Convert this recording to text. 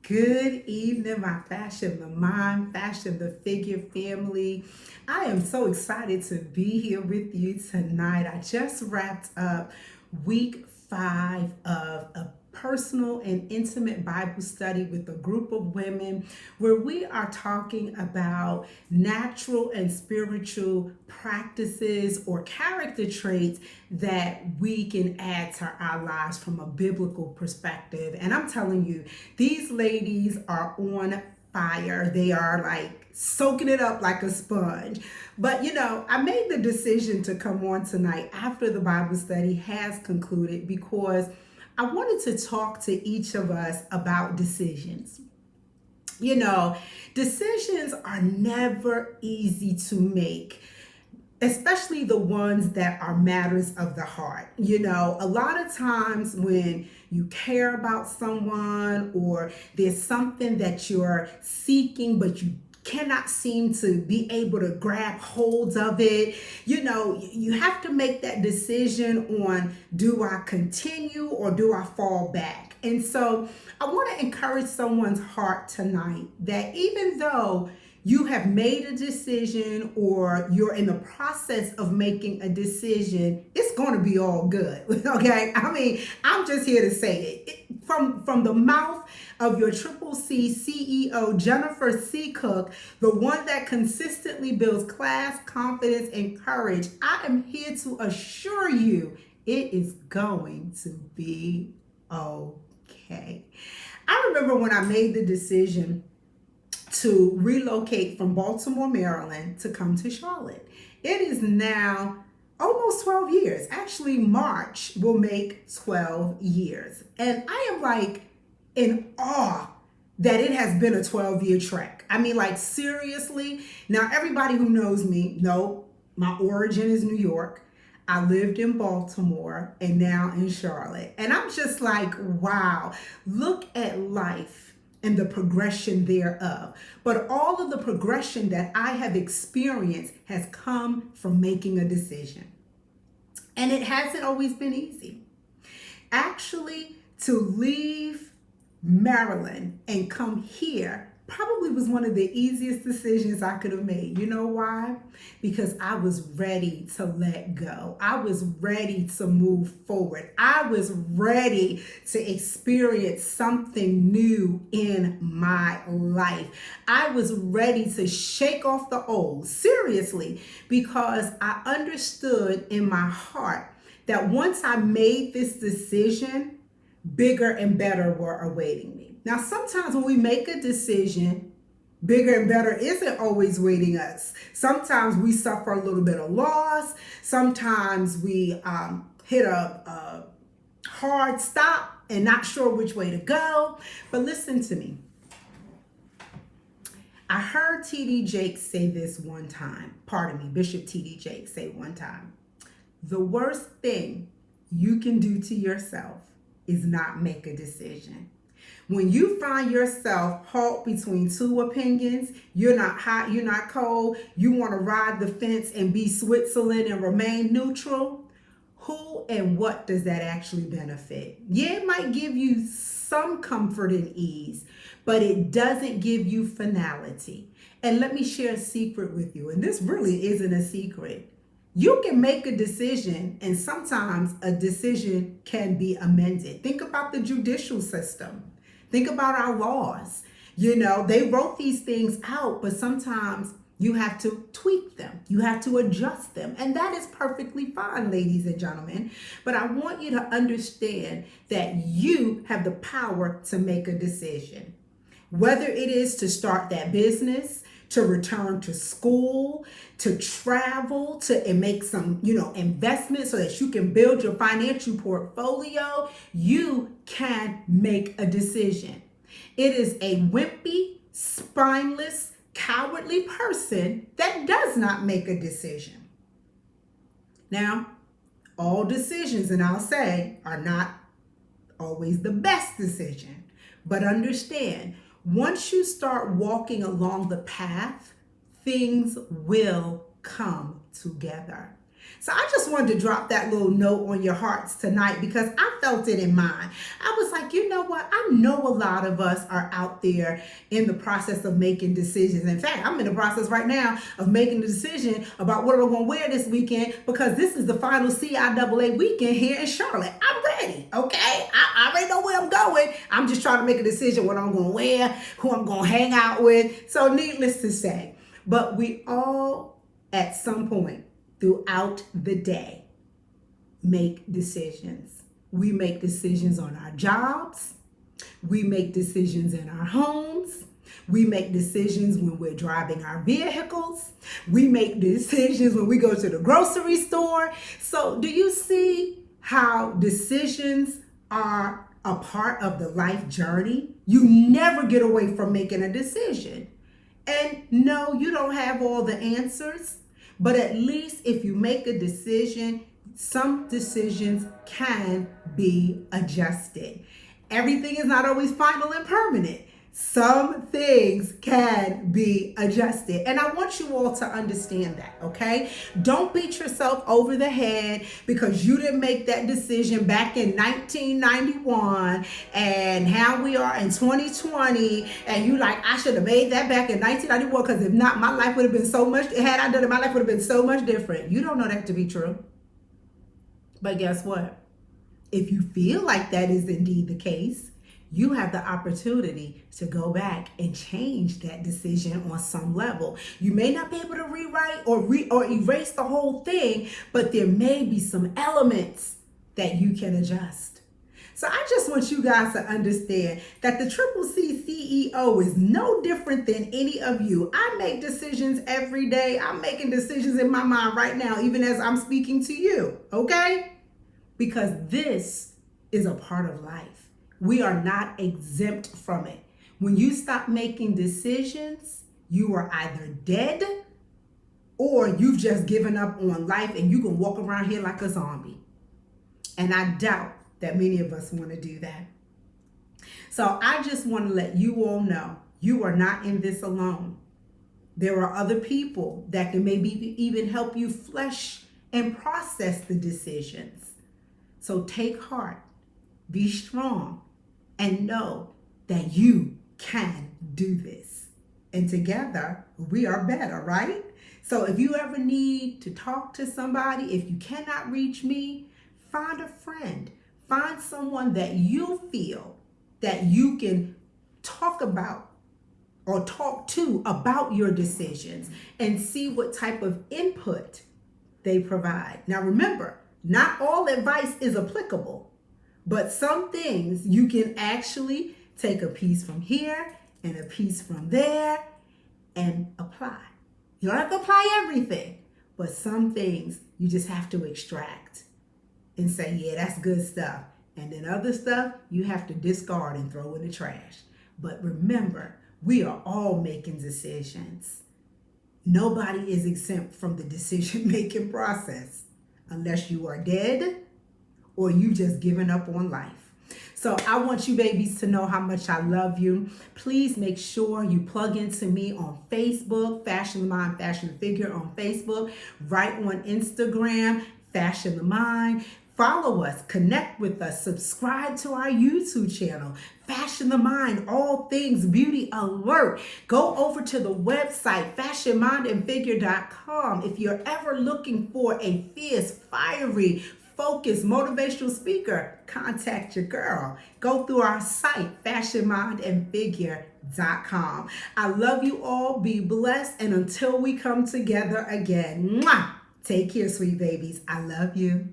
Good evening, my Fashion the Mind, Fashion the Figure family. I am so excited to be here with you tonight. I just wrapped up week 5 of a personal and intimate Bible study with a group of women where we are talking about natural and spiritual practices or character traits that we can add to our lives from a biblical perspective. And I'm telling you, these ladies are on fire. They are like soaking it up like a sponge. But I made the decision to come on tonight after the Bible study has concluded because I wanted to talk to each of us about decisions. Decisions are never easy to make, especially the ones that are matters of the heart. A lot of times when you care about someone or there's something that you're seeking, but you cannot seem to be able to grab hold of it, you have to make that decision on, do I continue or do I fall back? And so I want to encourage someone's heart tonight that even though you have made a decision or you're in the process of making a decision, it's going to be all good. Okay. I mean, I'm just here to say it. From the mouth of your Triple C CEO, Jennifer C. Cook, the one that consistently builds class, confidence, and courage, I am here to assure you it is going to be okay. I remember when I made the decision to relocate from Baltimore, Maryland to come to Charlotte. It is now almost 12 years. Actually, March will make 12 years. And I am like in awe that it has been a 12-year trek. I mean, like seriously. Now, everybody who knows me know my origin is New York. I lived in Baltimore and now in Charlotte. And I'm just like, wow, look at life and the progression thereof. But all of the progression that I have experienced has come from making a decision. And it hasn't always been easy. Actually, to leave Maryland and come here probably was one of the easiest decisions I could have made. You know why? Because I was ready to let go. I was ready to move forward. I was ready to experience something new in my life. I was ready to shake off the old, seriously, because I understood in my heart that once I made this decision, bigger and better were awaiting me. Now, sometimes when we make a decision, bigger and better isn't always waiting us. Sometimes we suffer a little bit of loss. Sometimes we hit a hard stop and not sure which way to go. But listen to me. I heard T.D. Jakes say this one time. Bishop T.D. Jakes say one time. The worst thing you can do to yourself is not make a decision. When you find yourself halt between two opinions, you're not hot, you're not cold, you want to ride the fence and be Switzerland and remain neutral, who and what does that actually benefit? Yeah, it might give you some comfort and ease, but it doesn't give you finality. And let me share a secret with you, and this really isn't a secret. You can make a decision, and sometimes a decision can be amended. Think about the judicial system. Think about our laws. They wrote these things out, but sometimes you have to tweak them. You have to adjust them. And that is perfectly fine, ladies and gentlemen. But I want you to understand that you have the power to make a decision. Whether it is to start that business, to return to school, to travel, to make some, investments so that you can build your financial portfolio, you can make a decision. It is a wimpy, spineless, cowardly person that does not make a decision. Now, all decisions, and I'll say, are not always the best decision, but understand, once you start walking along the path, things will come together. So I just wanted to drop that little note on your hearts tonight because I felt it in mine. I was like, you know what? I know a lot of us are out there in the process of making decisions. In fact, I'm in the process right now of making the decision about what I'm going to wear this weekend because this is the final CIAA weekend here in Charlotte. I'm ready, okay? I already know where I'm going. I'm just trying to make a decision what I'm going to wear, who I'm going to hang out with. So needless to say, but we all at some point throughout the day make decisions. We make decisions on our jobs. We make decisions in our homes. We make decisions when we're driving our vehicles. We make decisions when we go to the grocery store. So do you see how decisions are a part of the life journey? You never get away from making a decision. And no, you don't have all the answers, but at least if you make a decision, some decisions can be adjusted. Everything is not always final and permanent. Some things can be adjusted. And I want you all to understand that, okay? Don't beat yourself over the head because you didn't make that decision back in 1991 and how we are in 2020. And you like, I should have made that back in 1991 because if not, my life would have been so much, had I done it, my life would have been so much different. You don't know that to be true. But guess what? If you feel like that is indeed the case, you have the opportunity to go back and change that decision on some level. You may not be able to rewrite or erase the whole thing, but there may be some elements that you can adjust. So I just want you guys to understand that the Triple C CEO is no different than any of you. I make decisions every day. I'm making decisions in my mind right now, even as I'm speaking to you, okay? Because this is a part of life. We are not exempt from it. When you stop making decisions, you are either dead or you've just given up on life and you can walk around here like a zombie. And I doubt that many of us want to do that. So I just want to let you all know you are not in this alone. There are other people that can maybe even help you flesh and process the decisions. So take heart, be strong, and know that you can do this. And together, we are better, right? So if you ever need to talk to somebody, if you cannot reach me, find a friend. Find someone that you feel that you can talk about or talk to about your decisions and see what type of input they provide. Now remember, not all advice is applicable. But some things you can actually take a piece from here and a piece from there and apply. You don't have to apply everything, but some things you just have to extract and say, yeah, that's good stuff. And then other stuff you have to discard and throw in the trash. But remember, we are all making decisions. Nobody is exempt from the decision-making process unless you are dead or you just given up on life. So I want you babies to know how much I love you. Please make sure you plug into me on Facebook, Fashion the Mind, Fashion the Figure on Facebook, right on Instagram, Fashion the Mind. Follow us, connect with us, subscribe to our YouTube channel, Fashion the Mind, all things beauty alert. Go over to the website, fashionmindandfigure.com. If you're ever looking for a fierce, fiery, focused, motivational speaker, contact your girl. Go through our site, fashionmindandfigure.com. I love you all. Be blessed. And until we come together again, mwah, take care, sweet babies. I love you.